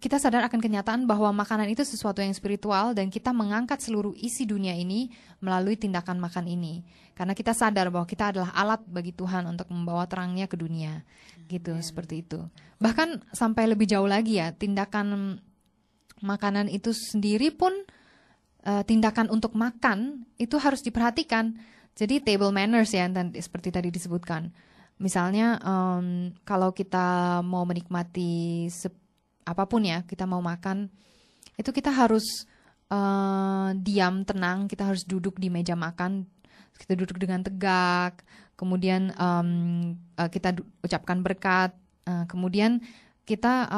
kita sadar akan kenyataan bahwa makanan itu sesuatu yang spiritual dan kita mengangkat seluruh isi dunia ini melalui tindakan makan ini. Karena kita sadar bahwa kita adalah alat bagi Tuhan untuk membawa terangnya ke dunia. Gitu, seperti itu. Bahkan sampai lebih jauh lagi ya, tindakan makanan itu sendiri pun, tindakan untuk makan itu harus diperhatikan. Jadi table manners ya, seperti tadi disebutkan. Misalnya kalau kita mau menikmati apapun ya, kita mau makan, itu kita harus diam, tenang, kita harus duduk di meja makan, kita duduk dengan tegak, kemudian kita ucapkan berkat, kemudian kita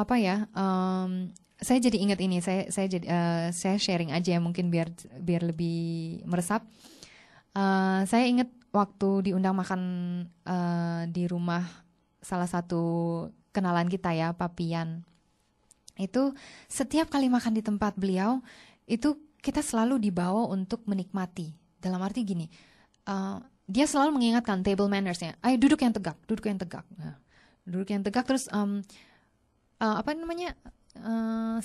saya jadi ingat ini, saya sharing aja ya mungkin biar lebih meresap. Saya ingat waktu diundang makan di rumah salah satu kenalan kita ya, Papian. Itu setiap kali makan di tempat beliau, itu kita selalu dibawa untuk menikmati. Dalam arti gini, dia selalu mengingatkan table manners-nya. Ayo duduk yang tegak, duduk yang tegak. Nah, duduk yang tegak, terus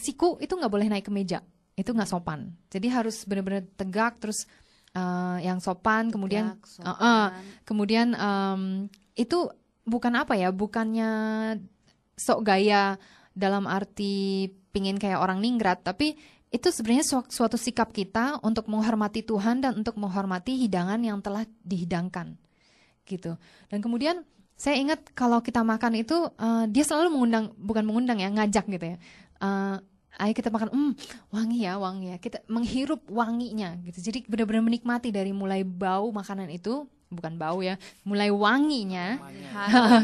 siku itu nggak boleh naik ke meja, itu nggak sopan. Jadi harus benar-benar tegak, terus yang sopan. Kemudian kemudian itu bukannya sok gaya dalam arti pingin kayak orang ningrat, tapi itu sebenarnya suatu sikap kita untuk menghormati Tuhan dan untuk menghormati hidangan yang telah dihidangkan gitu. Dan kemudian saya ingat kalau kita makan itu dia selalu mengundang ya, ngajak gitu ya. Ayo kita makan, wangi ya, kita menghirup wanginya gitu. Jadi benar-benar menikmati dari mulai bau makanan itu, bukan bau ya, mulai wanginya,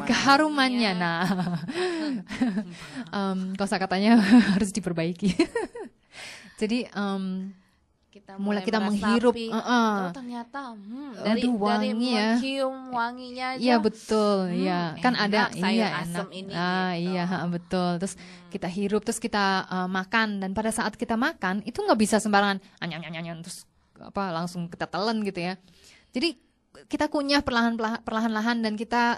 keharumannya. Nah, kosakatanya harus diperbaiki. Jadi kita menghirup, ternyata dari wangi ya, mencium wanginya aja. Iya betul, ya kan ada sayur asem enak. Ini. Iya betul. Terus kita hirup, terus kita makan, dan pada saat kita makan itu nggak bisa sembarangan, terus langsung kita telan gitu ya. Jadi kita kunyah perlahan-lahan dan kita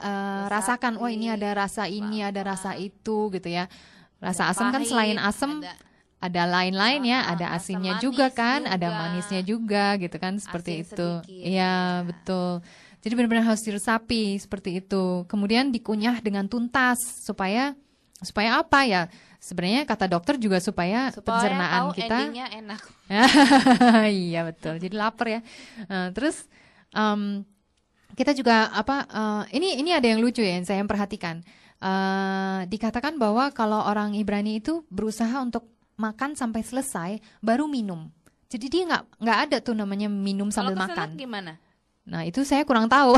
rasakan, ini ada rasa ini, ada rasa itu gitu ya. Rasa asam kan selain asam ada lain-lain ya, ada asinnya juga kan, ada manisnya juga gitu kan, seperti itu. Iya, betul. Jadi benar-benar harus diresapi seperti itu. Kemudian dikunyah dengan tuntas supaya apa ya? Sebenarnya kata dokter juga supaya pencernaan tahu kita endingnya enak. Iya, betul. Jadi lapar ya. Terus kita juga ini ada yang lucu ya yang saya perhatikan. Dikatakan bahwa kalau orang Ibrani itu berusaha untuk makan sampai selesai baru minum. Jadi dia nggak ada tuh namanya minum sambil makan. Gimana? Nah, itu saya kurang tahu.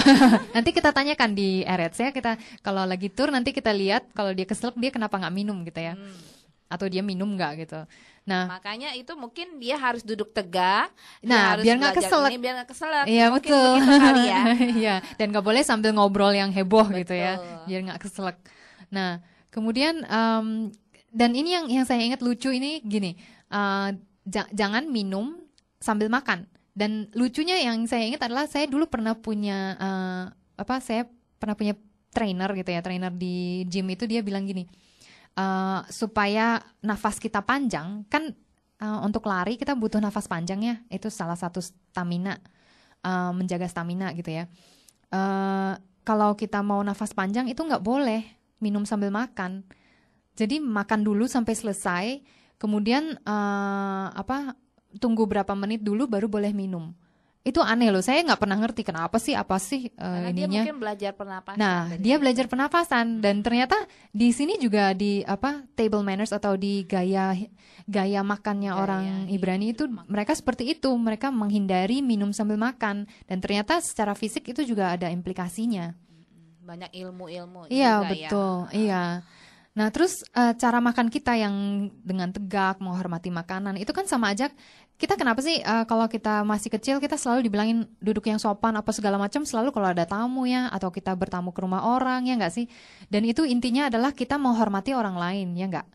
Nanti kita tanyakan di Erets ya. Kita kalau lagi tur nanti kita lihat kalau dia keselak dia kenapa nggak minum gitu ya. Atau dia minum nggak gitu. Nah, Makanya itu mungkin dia harus duduk tegak. dia Nah, harus biar nggak belajar keselak. ini, biar nggak keselak. iya Mungkin betul. begitu kali ya. Iya, dan nggak boleh sambil ngobrol yang heboh gitu ya, Betul. biar nggak keselak. Nah, kemudian dan ini yang saya ingat lucu ini gini, jangan minum sambil makan. Dan lucunya yang saya ingat adalah saya dulu pernah punya saya pernah punya trainer gitu ya, trainer di gym itu dia bilang gini, supaya nafas kita panjang kan. Untuk lari kita butuh nafas panjang ya, itu salah satu stamina, menjaga stamina gitu ya. Kalau kita mau nafas panjang itu nggak boleh minum sambil makan. Jadi makan dulu sampai selesai, kemudian tunggu berapa menit dulu baru boleh minum. Itu aneh loh, saya nggak pernah ngerti kenapa sih, apa sih Karena dia ininya. mungkin belajar pernapasan. Nah, dari dia situ. belajar pernafasan dan ternyata di sini juga di table manners atau di gaya makannya Gaya orang Ibrani itu mereka seperti itu, mereka menghindari minum sambil makan dan ternyata secara fisik itu juga ada implikasinya. Banyak ilmu-ilmu Iya, juga betul. Iya. Nah, terus cara makan kita yang dengan tegak, menghormati makanan, itu kan sama aja. Kita kenapa sih kalau kita masih kecil kita selalu dibilangin duduk yang sopan apa segala macam selalu kalau ada tamu ya atau kita bertamu ke rumah orang ya nggak sih? Dan itu intinya adalah kita menghormati orang lain ya nggak?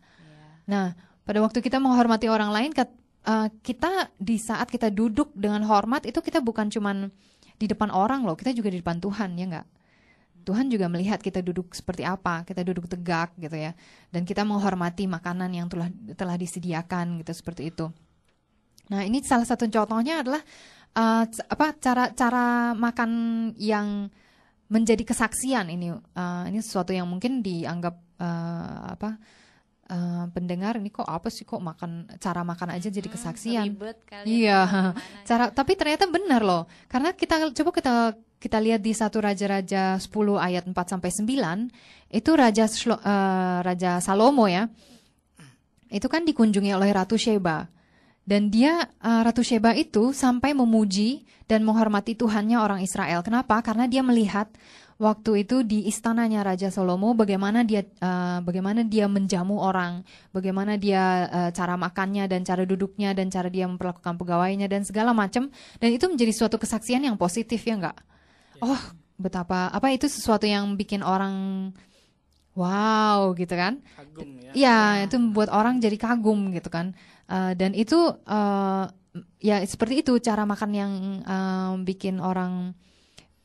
Nah, pada waktu kita menghormati orang lain, kita di saat kita duduk dengan hormat itu kita bukan cuman di depan orang loh, kita juga di depan Tuhan ya nggak? Tuhan juga melihat kita duduk seperti apa, kita duduk tegak gitu ya, dan kita menghormati makanan yang telah disediakan gitu seperti itu. Nah ini salah satu contohnya adalah cara makan yang menjadi kesaksian ini sesuatu yang mungkin dianggap pendengar ini kok apa sih kok cara makan aja jadi kesaksian. Ribet kali Iya, ya, tapi ternyata benar loh. Karena kita lihat di 1 Raja-Raja 10 ayat 4 sampai 9, itu Raja Salomo ya. Itu kan dikunjungi oleh Ratu Sheba. Dan Ratu Sheba itu sampai memuji dan menghormati Tuhannya orang Israel. Kenapa? Karena dia melihat waktu itu di istananya Raja Salomo bagaimana dia menjamu orang, bagaimana dia cara makannya dan cara duduknya dan cara dia memperlakukan pegawainya dan segala macam. Dan itu menjadi suatu kesaksian yang positif ya enggak? Oh, betapa itu sesuatu yang bikin orang wow gitu kan? Kagum ya. Iya, itu membuat orang jadi kagum gitu kan. Dan itu ya seperti itu cara makan yang bikin orang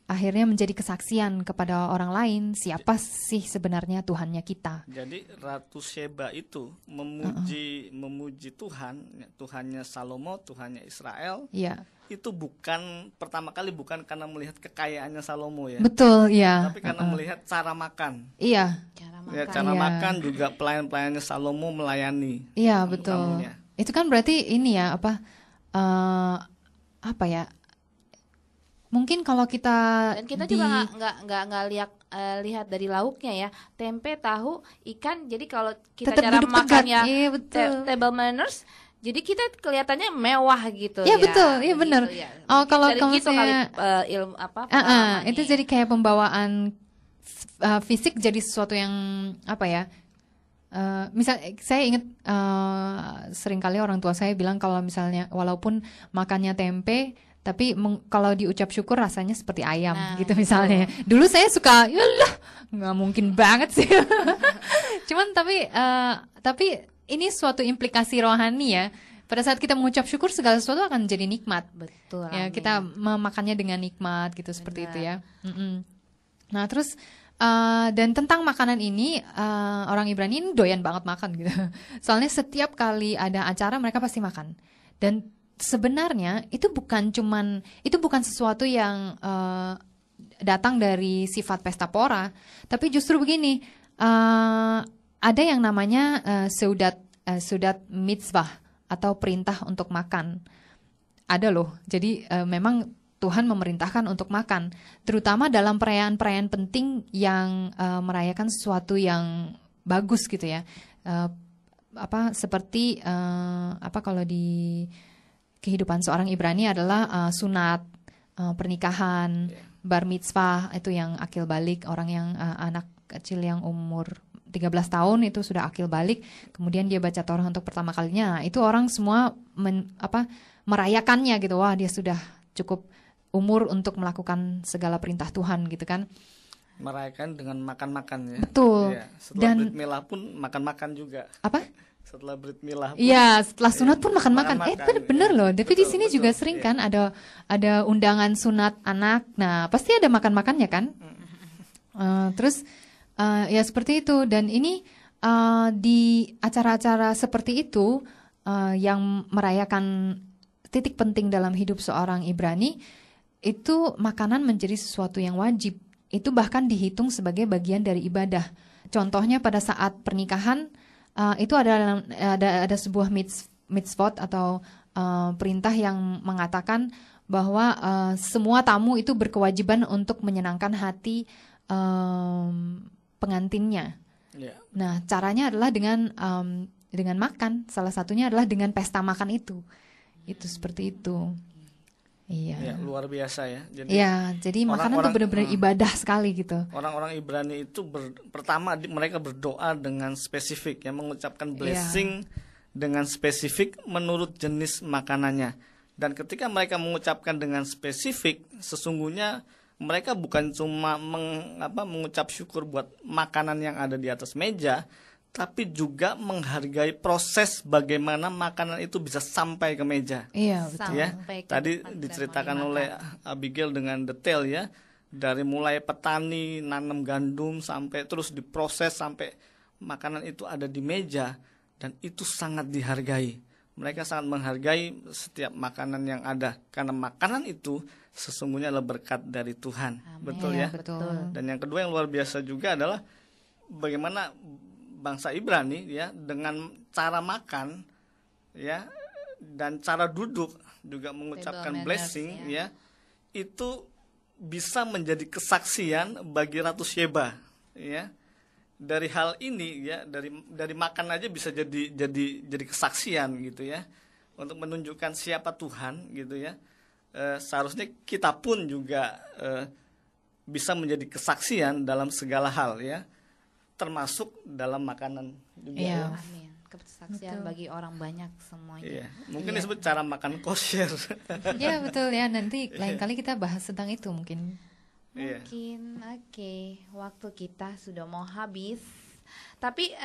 akhirnya menjadi kesaksian kepada orang lain siapa sih sebenarnya Tuhannya kita. Jadi Ratu Sheba itu memuji Tuhan, Tuhannya Salomo, Tuhannya Israel. Iya. Itu pertama kali bukan karena melihat kekayaannya Salomo ya. Betul, ya. Tapi karena melihat cara makan. Iya. Cara makan juga pelayan-pelayannya Salomo melayani. Iya, betul. Tamunya. Itu kan berarti ini ya mungkin kalau kita dan kita juga nggak lihat dari lauknya ya, tempe, tahu, ikan. Jadi kalau kita tetap cara duduk makannya tegak. Iya, betul. table manners, jadi kita kelihatannya mewah gitu ya. ya. Betul, iya benar. Gitu, ya. Oh, kalau Dari gitu misalnya kali, ilmu pengalamannya itu ya. jadi kayak pembawaan fisik jadi sesuatu yang apa ya? Misal saya ingat seringkali orang tua saya bilang kalau misalnya walaupun makannya tempe tapi kalau diucap syukur rasanya seperti ayam gitu misalnya. Dulu saya suka, yalah nggak mungkin banget sih. Cuman tapi ini suatu implikasi rohani ya. Pada saat kita mengucap syukur segala sesuatu akan menjadi nikmat. Betul. Ya, kita memakannya dengan nikmat gitu. Benar. Seperti itu ya. Nah terus dan tentang makanan ini orang Ibrani ini doyan banget makan gitu. Soalnya setiap kali ada acara mereka pasti makan. Dan sebenarnya itu bukan sesuatu yang datang dari sifat pesta pora, tapi justru begini, ada yang namanya seudat mitzvah atau perintah untuk makan. Ada loh. Jadi memang Tuhan memerintahkan untuk makan, terutama dalam perayaan-perayaan penting yang merayakan sesuatu yang bagus gitu ya. Seperti kalau di kehidupan seorang Ibrani adalah sunat, pernikahan, bar mitzvah itu yang akil balik, orang yang anak kecil yang umur 13 tahun itu sudah akil balik, kemudian dia baca Torah untuk pertama kalinya. Nah, itu orang semua merayakannya gitu. Wah, dia sudah cukup umur untuk melakukan segala perintah Tuhan gitu kan. Merayakan dengan makan-makan ya. Betul. Ya, setelah Brit Milah pun makan-makan juga. Apa? Setelah Brit Milah. Iya, setelah sunat pun makan-makan. Bener ya. loh. Tapi di sini juga sering kan ada undangan sunat anak. Nah, pasti ada makan-makannya kan. Terus ya seperti itu. Dan ini di acara-acara seperti itu yang merayakan titik penting dalam hidup seorang Ibrani, itu makanan menjadi sesuatu yang wajib. Itu bahkan dihitung sebagai bagian dari ibadah. Contohnya pada saat pernikahan, itu ada sebuah mitzvot atau perintah yang mengatakan bahwa semua tamu itu berkewajiban untuk menyenangkan hati pengantinnya. Yeah. Nah, caranya adalah dengan makan. Salah satunya adalah dengan pesta makan itu. Itu seperti itu. Iya. Ya, luar biasa ya. Jadi makanan itu benar-benar ibadah sekali gitu. Orang-orang Ibrani itu pertama mereka berdoa dengan spesifik, ya, mengucapkan blessing dengan spesifik menurut jenis makanannya. Dan ketika mereka mengucapkan dengan spesifik, sesungguhnya mereka bukan cuma mengucap syukur buat makanan yang ada di atas meja, tapi juga menghargai proses bagaimana makanan itu bisa sampai ke meja. Iya, betul. Ya, tadi diceritakan oleh Abigail dengan detail ya, dari mulai petani nanam gandum sampai terus diproses sampai makanan itu ada di meja, dan itu sangat dihargai. Mereka sangat menghargai setiap makanan yang ada, karena makanan itu sesungguhnya adalah berkat dari Tuhan. Amin. Betul ya? Betul. Dan yang kedua yang luar biasa juga adalah bagaimana bangsa Ibrani ya dengan cara makan ya dan cara duduk juga mengucapkan blessing ya, itu bisa menjadi kesaksian bagi Ratu Sheba ya. Dari hal ini ya, dari makan aja bisa jadi kesaksian gitu ya, untuk menunjukkan siapa Tuhan gitu ya. Seharusnya kita pun juga bisa menjadi kesaksian dalam segala hal ya, termasuk dalam makanan juga. Iya. Amin. Kesaksian bagi orang banyak semuanya. Iya. Mungkin disebut cara makan kosher. Iya betul ya, nanti lain kali kita bahas tentang itu mungkin. Mungkin oke. Waktu kita sudah mau habis. Tapi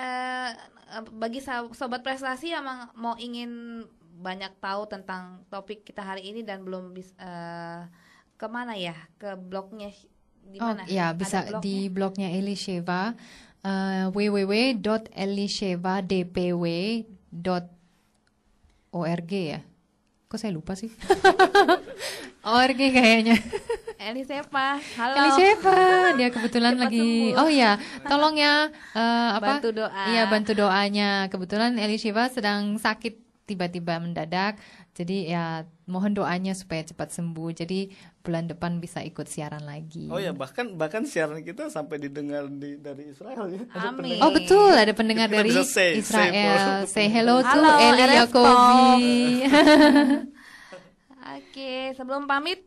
bagi sobat prestasi yang mau ingin banyak tahu tentang topik kita hari ini dan belum bisa kemana ya, ke blognya di mana? Oh ya, bisa di blognya Elisheva, www.elishevadpw.org ya. Kok saya lupa sih? ORG kayaknya. Elisheva, halo. Elisheva, dia kebetulan lagi. Sembuh. Oh ya, tolong ya bantu doa. Iya, bantu doanya. Kebetulan Elisheva sedang sakit tiba-tiba mendadak. Jadi ya mohon doanya supaya cepat sembuh. Jadi bulan depan bisa ikut siaran lagi. Oh ya, bahkan siaran kita sampai didengar dari Israel ya. Amin. Oh betul, ada pendengar kita dari Israel. Say hello to Eli Yakobi. Oke, sebelum pamit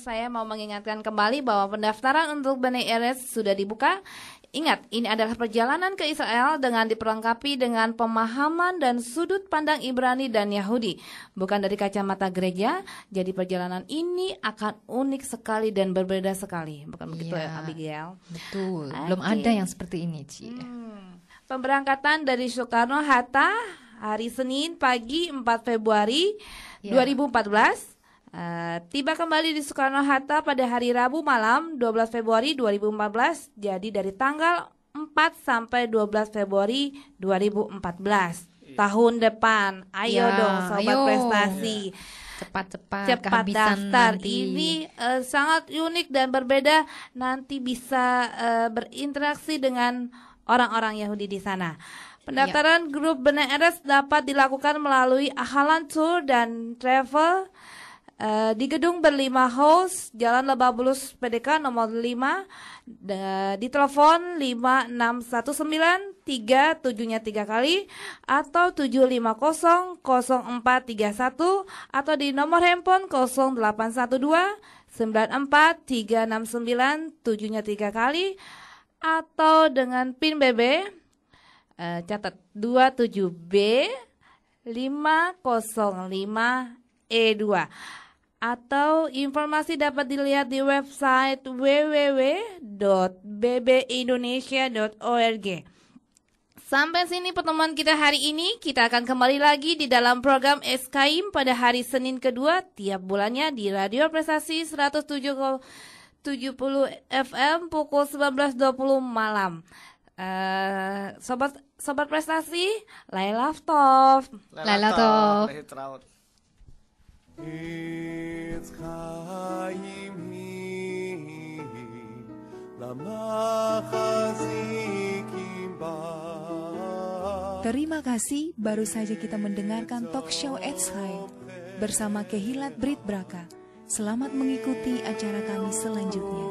saya mau mengingatkan kembali bahwa pendaftaran untuk Bnei Eretz sudah dibuka. Ingat, ini adalah perjalanan ke Israel dengan diperlengkapi dengan pemahaman dan sudut pandang Ibrani dan Yahudi, bukan dari kacamata gereja. Jadi perjalanan ini akan unik sekali dan berbeda sekali, bukan begitu ya, Abigail? Betul, belum ada yang seperti ini, Ci. Pemberangkatan dari Soekarno-Hatta hari Senin pagi 4 Februari 2014. Tiba kembali di Soekarno-Hatta pada hari Rabu malam 12 Februari 2014. Jadi dari tanggal 4 sampai 12 Februari 2014 tahun depan. Ayo dong sobat prestasi, cepat daftar nanti. Ini sangat unik dan berbeda. Nanti bisa berinteraksi dengan orang-orang Yahudi di sana. Pendaftaran grup Bnei Eretz dapat dilakukan melalui Ahalan Tour dan Travel di Gedung Berlima House, Jalan Lebak Bulus PDK nomor 5, di telepon 5619 7nya 3 kali atau 7500431 atau di nomor handphone 0812 94 369 7nya 3 kali atau dengan PIN BB catat 27B 505E2 atau informasi dapat dilihat di website www.bbindonesia.org. Sampai sini pertemuan kita hari ini. Kita akan kembali lagi di dalam program SKIM pada hari Senin kedua tiap bulannya di Radio Prestasi 107.70 FM pukul 19.20 malam. Sobat prestasi, Laila Tov. Laila Tov. It's kaimi lama Terima kasih, baru saja kita mendengarkan talk show It's High bersama Kehilat Brit Braka. Selamat mengikuti acara kami selanjutnya.